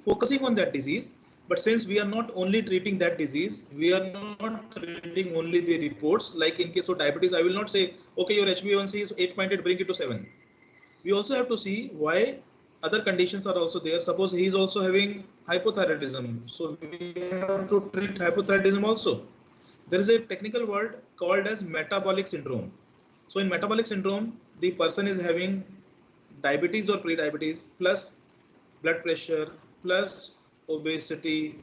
focusing on that disease. But since we are not only treating that disease, we are not treating only the reports. Like in case of diabetes, I will not say, okay, your HbA1c is 8.8, bring it to 7. We also have to see why other conditions are also there. Suppose he is also having hypothyroidism, so we have to treat hypothyroidism also. There is a technical word called as metabolic syndrome. So in metabolic syndrome, the person is having diabetes or pre-diabetes plus blood pressure plus obesity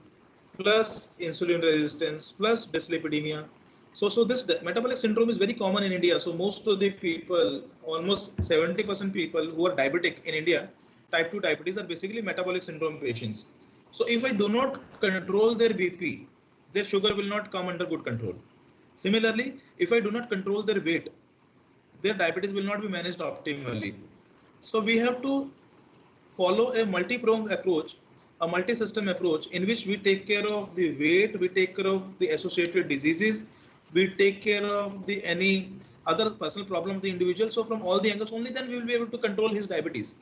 plus insulin resistance plus dyslipidemia. So this metabolic syndrome is very common in India. So most of the people, almost 70% people who are diabetic in India, type 2 diabetes, are basically metabolic syndrome patients. So if I do not control their BP, their sugar will not come under good control. Similarly, if I do not control their weight, their diabetes will not be managed optimally. So we have to follow a multi-pronged approach, a multi-system approach in which we take care of the weight, we take care of the associated diseases, we take care of the any other personal problem of the individual. So from all the angles, only then we will be able to control his diabetes.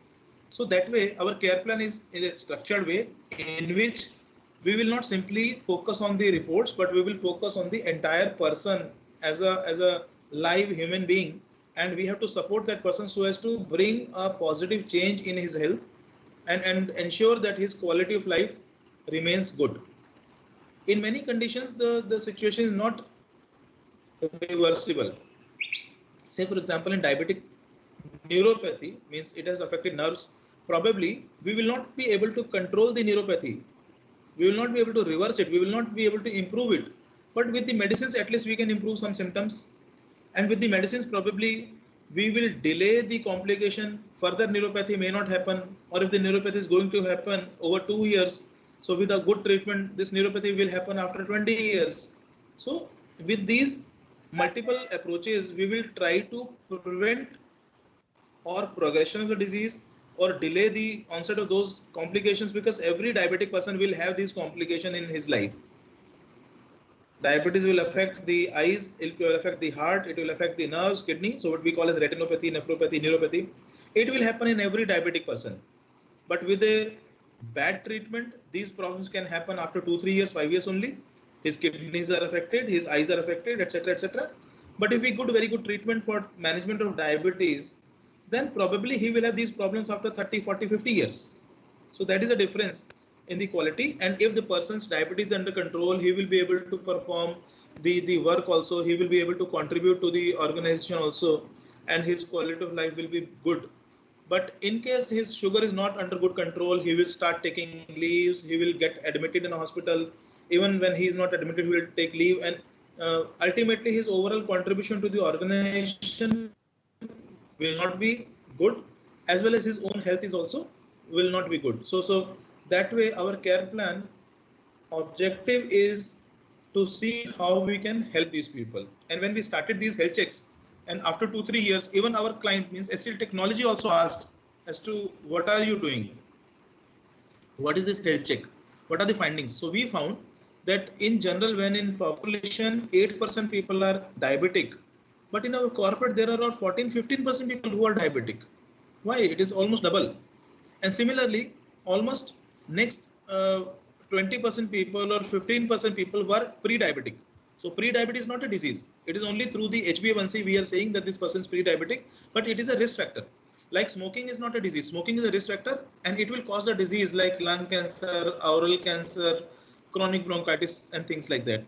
So that way, our care plan is in a structured way in which we will not simply focus on the reports, but we will focus on the entire person as a live human being, and we have to support that person so as to bring a positive change in his health and ensure that his quality of life remains good. In many conditions, the situation is not reversible. Say for example, in diabetic neuropathy, means it has affected nerves, probably we will not be able to control the neuropathy, we will not be able to reverse it, we will not be able to improve it, but with the medicines at least we can improve some symptoms. And with the medicines probably we will delay the complication, further neuropathy may not happen, or if the neuropathy is going to happen over 2 years, so with a good treatment this neuropathy will happen after 20 years. So with these multiple approaches we will try to prevent or progression of the disease or delay the onset of those complications, because every diabetic person will have these complications in his life. Diabetes will affect the eyes, it will affect the heart, it will affect the nerves, kidney, so what we call as retinopathy, nephropathy, neuropathy. It will happen in every diabetic person. But with a bad treatment, these problems can happen after 2-3 years, 5 years only. His kidneys are affected, his eyes are affected, etc. etc. But if we get very good treatment for management of diabetes, then probably he will have these problems after 30, 40, 50 years. So that is a difference in the quality. And if the person's diabetes is under control, he will be able to perform the work also, he will be able to contribute to the organization also, and his quality of life will be good. But in case his sugar is not under good control, he will start taking leaves, he will get admitted in a hospital. Even when he is not admitted, he will take leave, and ultimately his overall contribution to the organization will not be good, as well as his own health is also will not be good. So that way our care plan objective is to see how we can help these people. And when we started these health checks, and after 2-3 years, even our client, means SL Technology, also asked as to what are you doing, what is this health check, what are the findings. So we found that in general, when in population 8% people are diabetic, but in our corporate there are around 14-15% people who are diabetic. Why? It is almost double. And similarly, almost next 20% people or 15% people were pre-diabetic. So pre-diabetes is not a disease. It is only through the HbA1c we are saying that this person is pre-diabetic, but it is a risk factor. Like smoking is not a disease. Smoking is a risk factor, and it will cause a disease like lung cancer, oral cancer, chronic bronchitis, and things like that.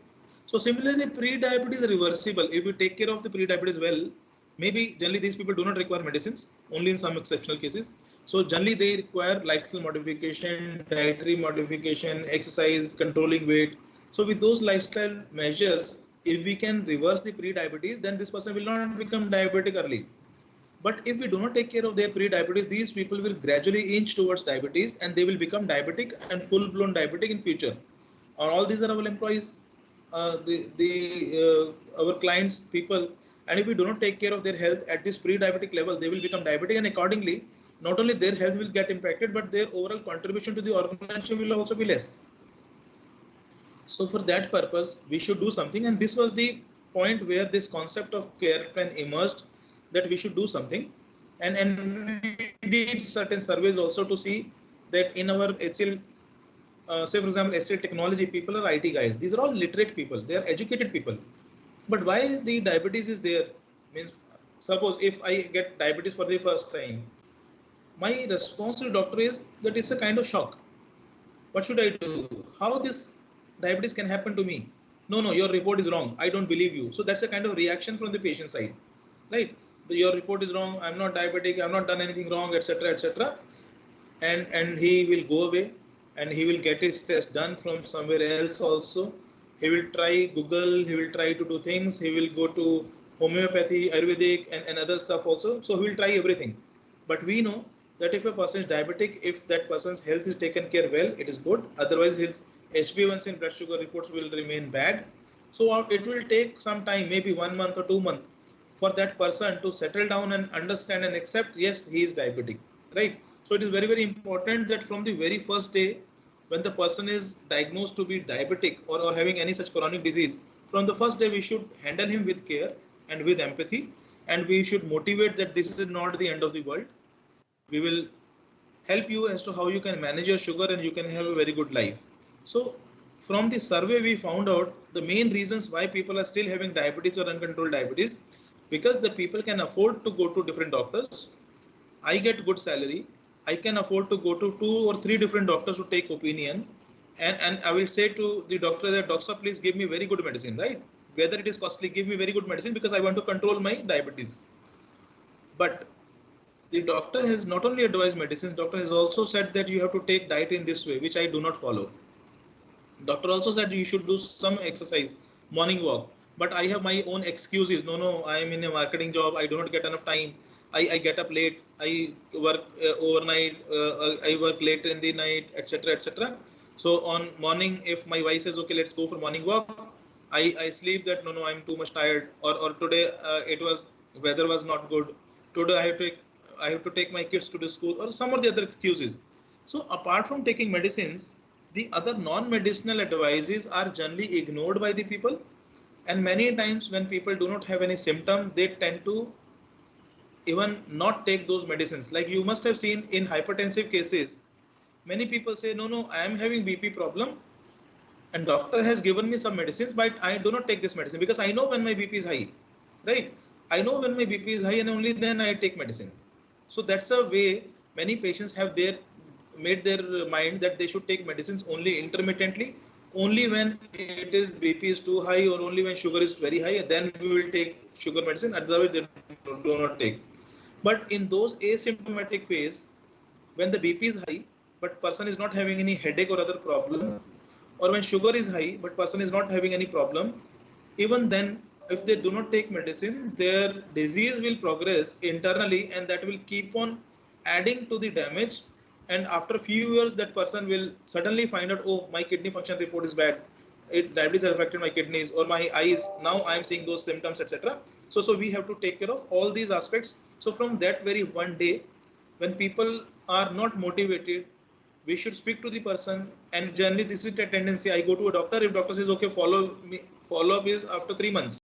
So similarly, pre-diabetes is reversible if we take care of the pre-diabetes well. Maybe generally these people do not require medicines, only in some exceptional cases. So generally they require lifestyle modification, dietary modification, exercise, controlling weight. So with those lifestyle measures, if we can reverse the pre-diabetes, then this person will not become diabetic early. But if we do not take care of their pre-diabetes, these people will gradually inch towards diabetes, and they will become diabetic and full-blown diabetic in future. All these are our employees, our clients, people, and if we do not take care of their health at this pre-diabetic level, they will become diabetic, and accordingly, not only their health will get impacted, but their overall contribution to the organization will also be less. So for that purpose, we should do something, and this was the point where this concept of care plan emerged, that we should do something. And we did certain surveys also to see that in our HCL say for example, ST technology people are IT guys. These are all literate people. They are educated people. But why the diabetes is there? Means, suppose if I get diabetes for the first time, my response to the doctor is that it's a kind of shock. What should I do? How this diabetes can happen to me? No, no, your report is wrong. I don't believe you. So that's a kind of reaction from the patient side, right? Your report is wrong. I'm not diabetic. I've not done anything wrong, etc., etc. And he will go away, and he will get his test done from somewhere else also. He will try Google. He will try to do things. He will go to homeopathy, Ayurvedic, and other stuff also. So he will try everything. But we know that if a person is diabetic, if that person's health is taken care well, it is good. Otherwise, his HbA1c and blood sugar reports will remain bad. So it will take some time, maybe 1 month or 2 months, for that person to settle down and understand and accept, yes, he is diabetic, right? So it is very, very important that from the very first day, when the person is diagnosed to be diabetic or having any such chronic disease, from the first day we should handle him with care and with empathy, and we should motivate that this is not the end of the world. We will help you as to how you can manage your sugar and you can have a very good life. So from the survey we found out the main reasons why people are still having diabetes or uncontrolled diabetes, because the people can afford to go to different doctors. I get good salary. I can afford to go to 2 or 3 different doctors to take opinion. And I will say to the doctor that, doctor, please give me very good medicine, right? Whether it is costly, give me very good medicine because I want to control my diabetes. But the doctor has not only advised medicines, doctor has also said that you have to take diet in this way, which I do not follow. Doctor also said you should do some exercise, morning walk. But I have my own excuses. No, I am in a marketing job. I do not get enough time. I get up late. I work overnight. I work late in the night, etc., etc. So on morning, if my wife says, okay, let's go for morning walk, I sleep that no, I'm too much tired. Or today weather was not good. Today I have to take my kids to the school, or some of the other excuses. So apart from taking medicines, the other non-medicinal advices are generally ignored by the people. And many times when people do not have any symptom, they tend to even not take those medicines. Like you must have seen in hypertensive cases, many people say, no, I am having BP problem and doctor has given me some medicines, but I do not take this medicine because I know when my BP is high, right? I know when my BP is high and only then I take medicine. So that's a way many patients have made their mind that they should take medicines only intermittently, only when it is BP is too high or only when sugar is very high, then we will take sugar medicine, otherwise they do not take. But in those asymptomatic phase, when the BP is high, but person is not having any headache or other problem, or when sugar is high, but person is not having any problem, even then, if they do not take medicine, their disease will progress internally and that will keep on adding to the damage. And after a few years, that person will suddenly find out, oh, my kidney function report is bad. Diabetes has affected my kidneys or my eyes. Now I am seeing those symptoms, etc. So we have to take care of all these aspects. So from that very one day, when people are not motivated, we should speak to the person. And generally, this is a tendency. I go to a doctor. If doctor says, okay, follow up is after 3 months.